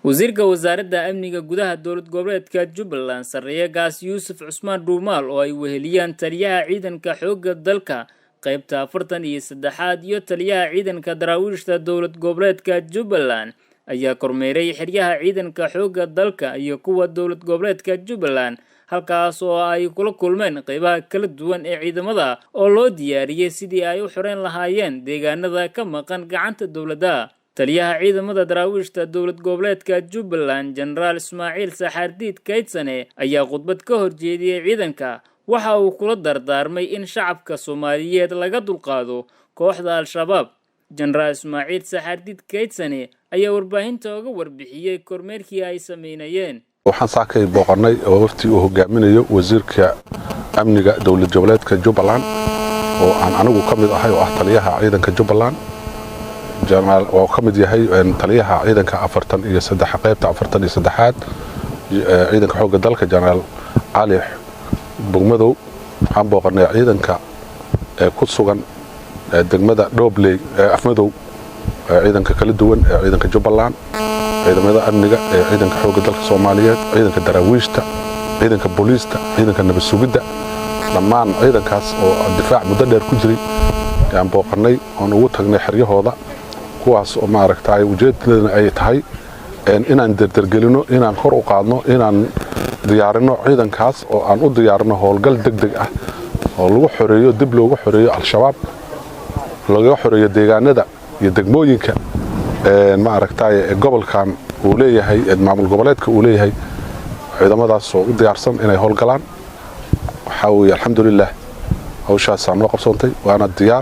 wasiirka wasaaradda amniga gudaha dowlad goboleedka Jubbaland Sarreeye Gaas Yuusuf Cusmaan Dhuumaal oo ay weheliyaan taliyaha ciidanka xoogga dalka qaybta 43 iyo taliyaha ciidanka daraawiishta dowlad goboleedka Jubbaland ayaa kormeeray xeryaha ciidanka xoogga dalka iyo kuwa dowlad goboleedka Jubbaland halkaas oo ay kula kulmeen qaybaha kala duwan ee ciidamada oo loo diyaariyay sidii ay u xoreen lahaayeen deegaanada ka maqan gacanta dowladda. taliyaha ciidamada daraawiishta dowlad goboleedka Jubbaland General Ismaaciil Saxardiid Kaydsane ayaa khudbad ka horjeediyay ciidanka waxa uu kula dardaarmay in shacabka Soomaaliyeed laga dulqaado kooxda Al-Shabaab. General Ismaaciil Saxardiid Kaydsane ayaa warbaahinta uga warbixiyay kormeerkii ay sameynayeen. waxaan saakay booqanay oo wafti uu hogaaminayo wasiirka amniga dowlad goboleedka Jubbaland oo aan anigu kamid ahay oo ah taliyaha ciidanka Jubbaland جنرال وكمد يهي تليها عيدن كأفرتن إلى سدح قيبت أفرتن إلى سدحات عيدن كحوق الدلك جنرال علي بومدو عم بقرنا عيدن كقصوغن دمدا دوبلي أفمدو عيدن ككلدون عيدن كجبلان عيدن ماذا أمنية عيدن كحوق الدلك الصوماليات عيدن كدراويشتا عيدن كبوليستا عيدن كنبسوبيدا لما عيدن كاس الدفاع مدلل كجري عم بقرنا ونوتهن حريه هذا kuwaas oo ma aragtay ujeedadana ay tahay inaan dardargelino inaan kor u qaadno inaan diyaarino ciidankaas oo aan u diyaarino howlgal degdeg ah oo lagu xoreeyo dib loogu xoreeyo Al-Shabaab laga xoreeyo deegaanada iyo degmooyinka ma aragtay gobolkan uu leeyahay maamul goboleedka uu leeyahay ciidamadaas oo u diyaarsan inay howlgalaan waxa uu alxamdulillah hawshaas aan qabsoontay waana diyaar